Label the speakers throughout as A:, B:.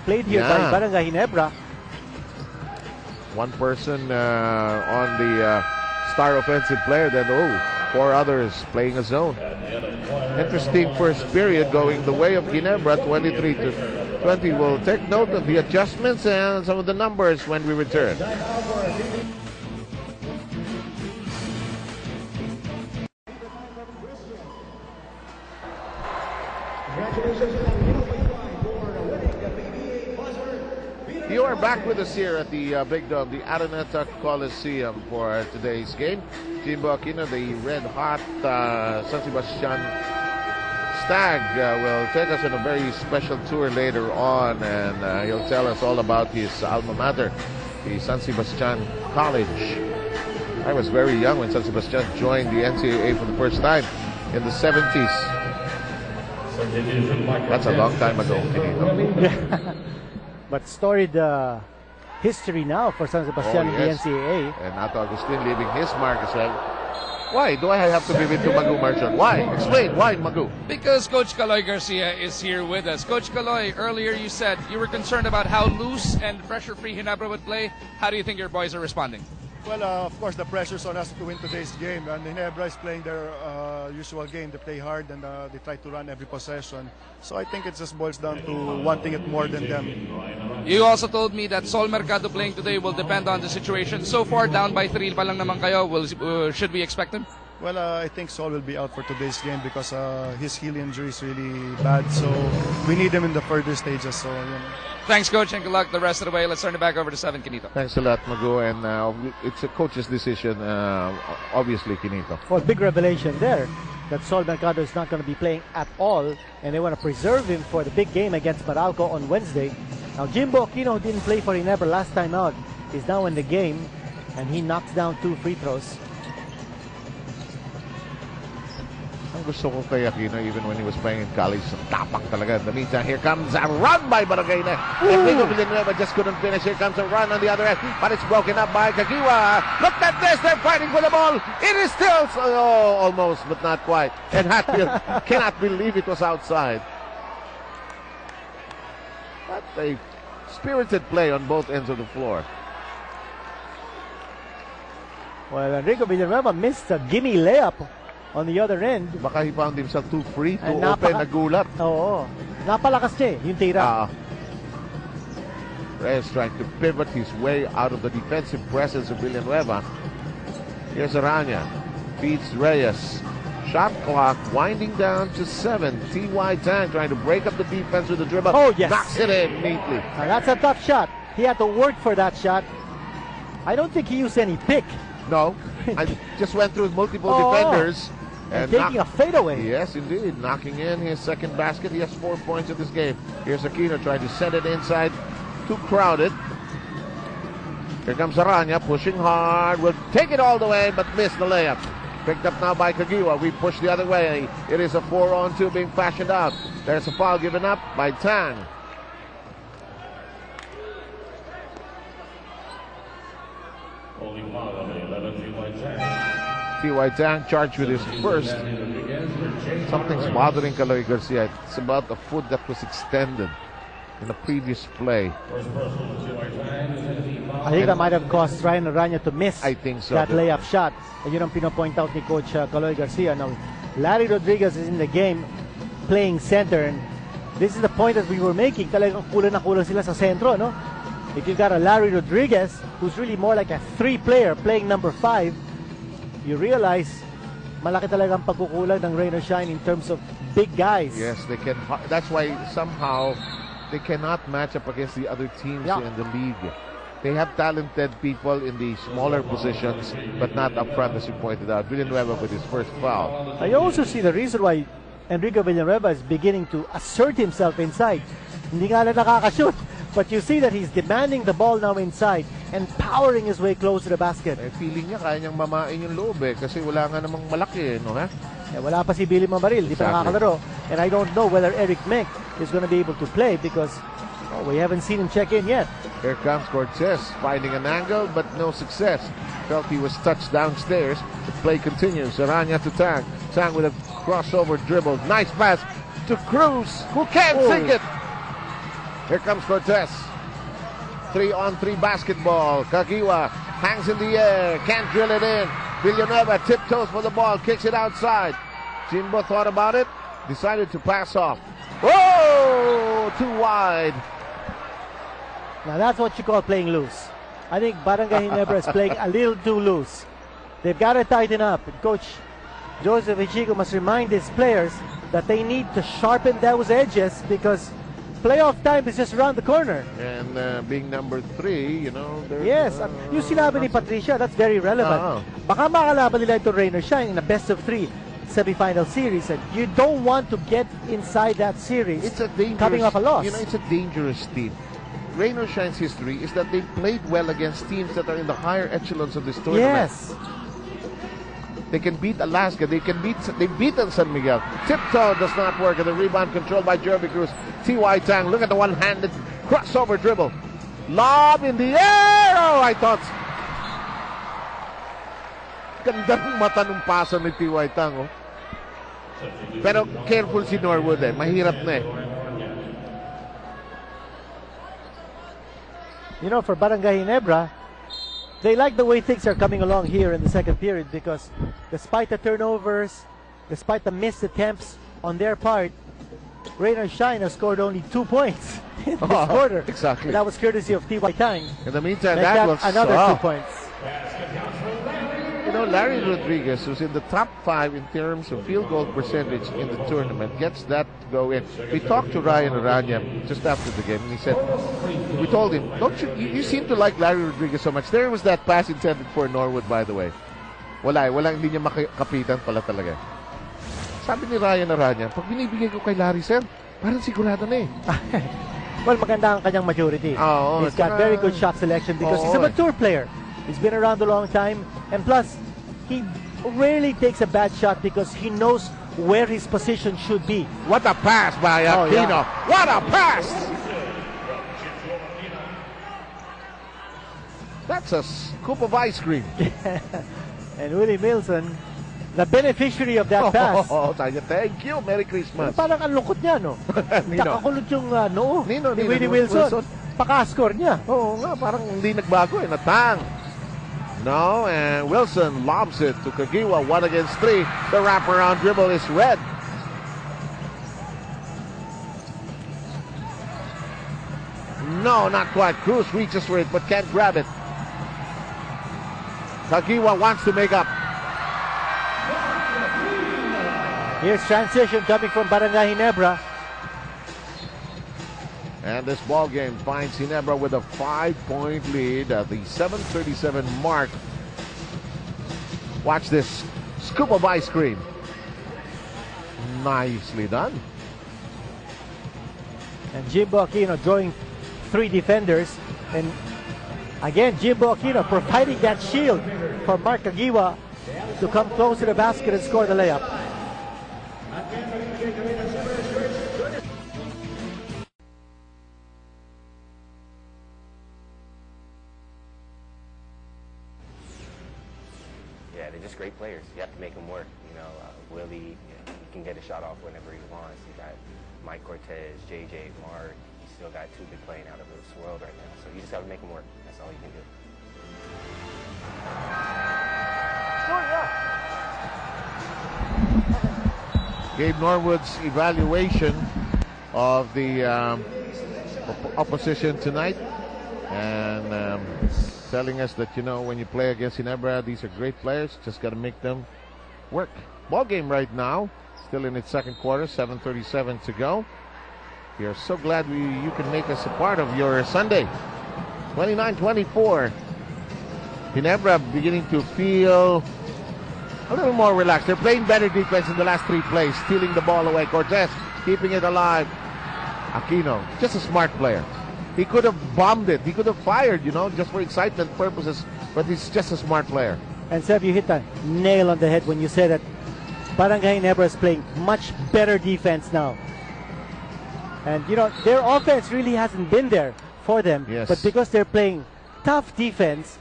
A: played here by Barangay Ginebra.
B: One person on the star offensive player, then 4 others playing a zone. Interesting first period going the way of Ginebra, 23-20. We'll take note of the adjustments and some of the numbers when we return. You are back with us here at the Big Dome, the Araneta Coliseum for today's game. Jimbo Aquino, the red-hot San Sebastian Stag, will take us on a very special tour later on, and he'll tell us all about his alma mater, the San Sebastian College. I was very young when San Sebastian joined the NCAA for the first time in the 70s. That's a long time ago, Kinito.
A: But storied history now for San Sebastian in the NCAA.
B: And Nato Agustin leaving his mark as well. Why do I have to be with Magu, Marshall? Why? Explain. Why, Magu?
C: Because Coach Caloy Garcia is here with us. Coach Caloy, earlier you said you were concerned about how loose and pressure-free Ginebra would play. How do you think your boys are responding?
D: Well, of course, the pressure's on us to win today's game. And Ginebra is playing their usual game. They play hard and they try to run every possession. So I think it just boils down to wanting it more than them.
C: You also told me that Sol Mercado playing today will depend on the situation. So far, down by 3 pa lang naman kayo. Should we expect him?
D: Well, I think Sol will be out for today's game because his heel injury is really bad. So we need him in the further stages. So,
C: Thanks, Coach, and good luck the rest of the way. Let's turn it back over to 7, Kinito.
B: Thanks a lot, Magu, and it's a coach's decision, obviously, Kinito.
A: Well, big revelation there that Sol Mercado is not going to be playing at all, and they want to preserve him for the big game against Meralco on Wednesday. Now, Jimbo Aquino, who didn't play for Ginebra last time out, is now in the game, and he knocks down 2 free throws.
B: Ang gusto ko kay Aquino, even when he was playing in college, tapak talaga. In the meantime, here comes a run by Barangay na. Enrico Villanueva just couldn't finish. Here comes a run on the other end, but it's broken up by Kagiwa. Look at this, they're fighting for the ball. It is still, almost, but not quite. And Hatfield cannot believe it was outside. What a spirited play on both ends of the floor.
A: Well, Enrico Villanueva missed a gimme layup on the other end.
B: Baka he found himself too free, too open, nagulat.
A: Oo. Napalakas niya yung tira.
B: Reyes trying to pivot his way out of the defensive presence of Villanueva. Here's Aranya. Feeds Reyes. Shot clock winding down to 7. T.Y. Tang trying to break up the defense with the dribble.
A: Oh, yes.
B: Knocks it in neatly.
A: That's a tough shot. He had to work for that shot. I don't think he used any pick.
B: No. I just went through multiple defenders.
A: And taking a fadeaway.
B: Yes, indeed. Knocking in his second basket. He has 4 points in this game. Here's Aquino trying to send it inside. Too crowded. Here comes Aranya pushing hard. Will take it all the way, but miss the layup. Picked up now by Kagiwa. We push the other way. It is a 4-on-2 being fashioned out. There's a foul given up by Tang. T.Y. Tang charged with his first. Something's bothering Caloy Garcia. It's about the foot that was extended in the previous play.
A: I think that might have caused Ryan Aranya to miss that layup shot. And yun ang pinopoint out ni Coach Caloy Garcia. Now, Larry Rodriguez is in the game playing center. And this is the point that we were making. Talagang kulang na kulang sila sa sentro, no? If you got a Larry Rodriguez, who's really more like a 3 player playing number 5, you realize malaki talagang pagkukulang ng rain or shine in terms of big guys.
B: Yes, they can. That's why somehow they cannot match up against the other teams in the league. They have talented people in the smaller positions, but not up front, as you pointed out. Villanueva with his first foul.
A: I also see the reason why Enrico Villanueva is beginning to assert himself inside. Hindi nga na nakakashoot, but you see that he's demanding the ball now inside and powering his way close to the basket.
B: Feeling niya kaya niyang mamain yung loob kasi wala nga namang malaki, no ha?
A: Wala pa si Billy Mamaril, di pa nakakalaro. And I don't know whether Eric Mek is going to be able to play because we haven't seen him check in yet.
B: Here comes Cortez finding an angle but no success. Felt he was touched downstairs. The play continues. Aranya to Tang. Tang with a crossover dribble. Nice pass to Cruz, who can't sink it. Here comes Cortez. 3-on-3 basketball. Kagiwa hangs in the air. Can't drill it in. Villanueva tiptoes for the ball. Kicks it outside. Ginebra thought about it. Decided to pass off. Whoa! Too wide.
A: Now that's what you call playing loose. I think Barangay Ginebra is playing a little too loose. They've got to tighten up. Coach Joseph Ichigo must remind his players that they need to sharpen those edges because playoff time is just around the corner.
B: And being number 3, you know.
A: Yes, yung sinabi ni Patricia, that's very relevant. Baka makalaban nila ito Rain or Shine in a best of 3 semi-final series, and you don't want to get inside that series.
B: It's a dangerous,
A: coming off a loss.
B: You know, it's a dangerous team. Rain or Shine's history is that they played well against teams that are in the higher echelons of this tournament.
A: Yes.
B: They can beat Alaska. They've beaten San Miguel. Tiptoe does not work, and the rebound controlled by Jeremy Cruz. T.Y. Tang, look at the one-handed crossover dribble. Lob in the air! Oh, I thought. Gandang mata nung paso ni T.Y. Tang. Oh. Pero careful si Norwood eh. Mahirap na eh.
A: You know, for Barangay Ginebra, they like the way things are coming along here in the second period because despite the turnovers, despite the missed attempts on their part, Rain or Shine has scored only 2 points in this quarter.
B: Exactly.
A: And that was courtesy of T.Y. Tang.
B: In the meantime, that was
A: another 2 points.
B: You know, Larry Rodriguez, who's in the top 5 in terms of field goal percentage in the tournament, gets that to go in. We talked to Ryan Aranya just after the game, and he said, we told him, don't you seem to like Larry Rodriguez so much. There was that pass intended for Norwood, by the way. Walang hindi niya makapitan pala talaga. Sabi ni Ryan Aranya, pag binibigay ko kay Larry, sir, parang sigurado na eh.
A: Well, maganda ang kanyang maturity. He's got very good shot selection because he's a mature player. He's been around a long time, and plus, he rarely takes a bad shot because he knows where his position should be.
B: What a pass by Aquino! Yeah. What a pass! That's a scoop of ice cream.
A: And Willie Milson, the beneficiary of that pass.
B: Thank you. Merry Christmas.
A: Parang ang lungkot niya, no? Nakakulot yung noo ni Willie
B: Wilson.
A: Paka-score niya.
B: Oo nga, parang hindi nagbago eh. Natang. No, and Wilson lobs it to Kagiwa. 1 against 3. The wraparound dribble is red. No, not quite. Cruz reaches for it but can't grab it. Kagiwa wants to make up.
A: Here's transition coming from Barangay Ginebra.
B: And this ball game finds Ginebra with a 5-point lead at the 7:37 mark. Watch this scoop of ice cream. Nicely done.
A: And Jimbo Aquino drawing 3 defenders. And again, Jimbo Aquino providing that shield for Mark Kagiwa to come close to the basket and score the layup.
E: Yeah, they're just great players. You have to make them work. You know, Willie, he can get a shot off whenever he wants. You got Mike Cortez, JJ, Mark. You still got 2 big playing out of this world right now. So you just got to make them work. That's all you can do.
B: Gabe Norwood's evaluation of the opposition tonight, and telling us that, you know, when you play against Ginebra, these are great players, just got to make them work. Ball game right now, still in its second quarter, 7:37 to go. We are so glad you can make us a part of your Sunday. 29-24. Ginebra beginning to feel a little more relaxed. They're playing better defense in the last 3 plays, stealing the ball away. Cortez keeping it alive. Aquino, just a smart player. He could have bombed it. He could have fired, you know, just for excitement purposes. But he's just a smart player.
A: And Seb, you hit a nail on the head when you said that Barangay Ginebra is playing much better defense now. And, you know, their offense really hasn't been there for them.
B: Yes.
A: But because they're playing tough defense,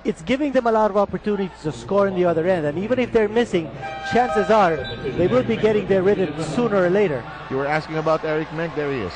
A: it's giving them a lot of opportunities to score on the other end. And even if they're missing, chances are they will be getting their rhythm sooner or later.
B: You were asking about Eric Menk. There he is.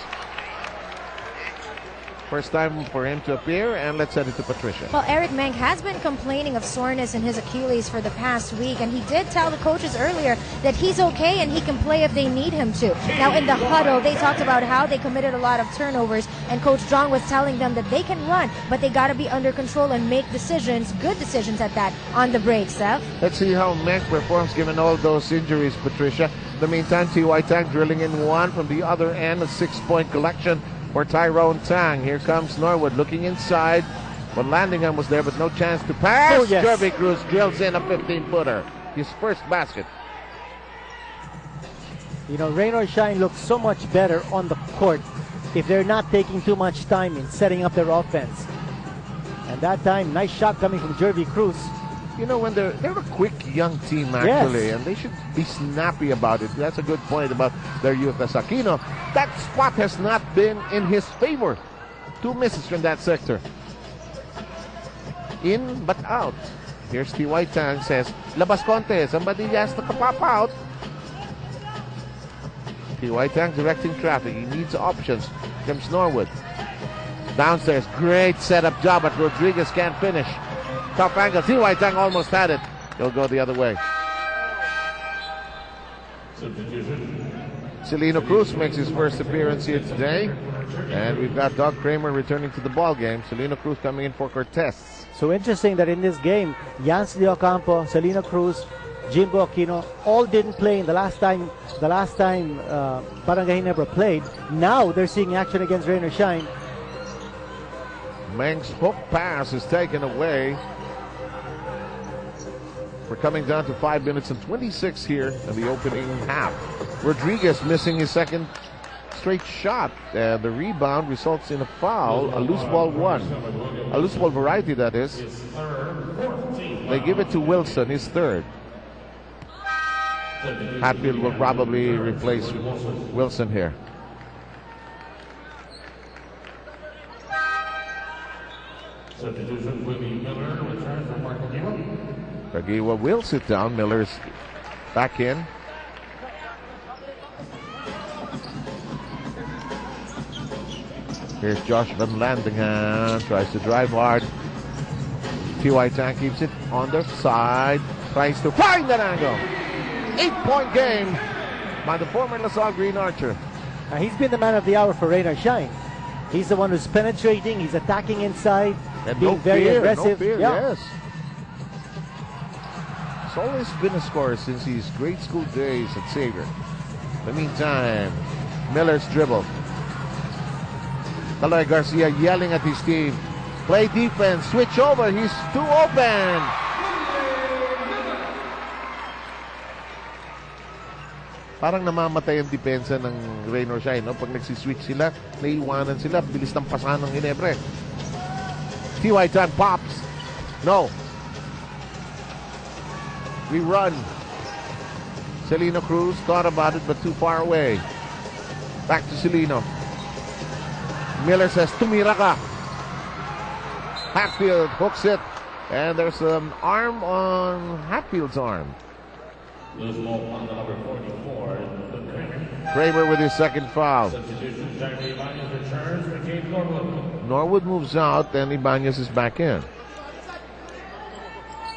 B: First time for him to appear, and let's send it to Patricia.
F: Well, Eric Meng has been complaining of soreness in his Achilles for the past week, and he did tell the coaches earlier that he's okay and he can play if they need him to. Now, in the huddle, they talked about how they committed a lot of turnovers, and Coach John was telling them that they can run, but they got to be under control and make decisions, good decisions at that, on the break, Seth.
B: Let's see how Meng performs given all those injuries, Patricia. In the meantime, T.Y. Tang drilling in one from the other end, a 6-point collection for Tyrone Tang. Here comes Norwood looking inside. But Landingham was there, but no chance to pass.
A: Oh, yes.
B: Jervy Cruz drills in a 15-footer. His first basket.
A: You know, rain or shine looks so much better on the court if they're not taking too much time in setting up their offense. And that time, nice shot coming from Jervy Cruz.
B: You know, when they're a quick young team, actually,
A: Yes.
B: and they should be snappy about it. That's a good point about their youth. As Aquino, that spot has not been in his favor. 2 misses from that sector. In but out. Here's T.Y. Tang says, labas konte, somebody has to pop out. T.Y. Tang directing traffic. He needs options. Here comes Norwood. Downstairs, great setup job, but Rodriguez can't finish. Top angle, T.Y. Tang almost had it. He'll go the other way. Celino Cruz makes his first appearance here today. And we've got Doug Kramer returning to the ball game. Celino Cruz coming in for Cortez.
A: So interesting that in this game, Yance De Ocampo, Celino Cruz, Jimbo Aquino all didn't play in the last time Barangay Ginebra played. Now they're seeing action against rain or shine.
B: Meng's hook pass is taken away. We're coming down to 5 minutes and 26 here in the opening half. Rodriguez missing his second straight shot. The rebound results in a foul, a loose ball one. A loose ball variety, that is. They give it to Wilson, his third. Hatfield will probably replace Wilson here.
G: Substitution will be Miller, return for Mark Aguilar.
B: Aguilar will sit down. Miller's back in. Here's Josh Van Landingham. Tries to drive hard. T.Y. Tang keeps it on the side. Tries to find that angle. 8-point game by the former LaSalle Green Archer.
A: He's been the man of the hour for rain or shine. He's the one who's penetrating. He's attacking inside.
B: And
A: being very aggressive.
B: No fear,
A: Yeah.
B: yes. He's always been a scorer since his grade school days at Xavier. In the meantime, Miller's dribble. Caloy Garcia yelling at his team. Play defense, switch over, he's too open. Parang namamatay ang depensa ng rain or shine, no? Pag nagsiswitch sila, naiiwanan sila, bilis ng pasahan ng Ginebra. T.Y. Tang pops. No. We run. Celino Cruz thought about it, but too far away. Back to Celino. Miller says, tumira ka. Hatfield hooks it. And there's an arm on Hatfield's arm.
G: Loose ball on the number 44.
B: Kramer with his second foul.
G: Substitution, Jeremy Ibanez returns for James Norwood.
B: Norwood moves out, and Ibanez is back in.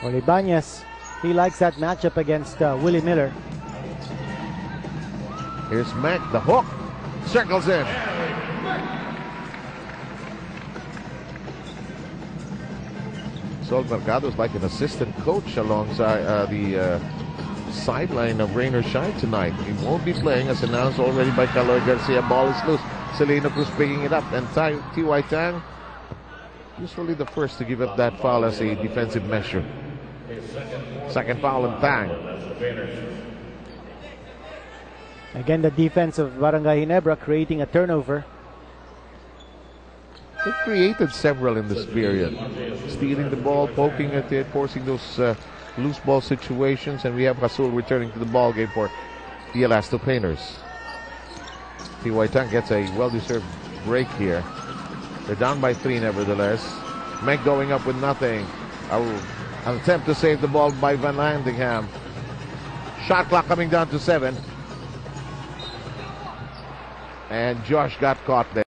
A: Well, Ibanez, he likes that matchup against Willie Miller.
B: Here's Mac, the hook. Circles in. Sol Mercado is like an assistant coach alongside the sideline of rain or shine tonight. He won't be playing, as announced already by Caloy Garcia. Ball is loose. Celino Cruz picking it up, and T.Y. Tang usually the first to give up that foul as a defensive measure. Second foul on Tang.
A: Again, the defense of Barangay Ginebra creating a turnover.
B: They created several in this period. Stealing the ball, poking at it, forcing those loose ball situations, and we have Rasul returning to the ball game for the Elasto Painters. T.Y. Tang gets a well-deserved break here. They're down by 3 nevertheless. Meg going up with nothing. An attempt to save the ball by Van Landingham. Shot clock coming down to 7. And Josh got caught there.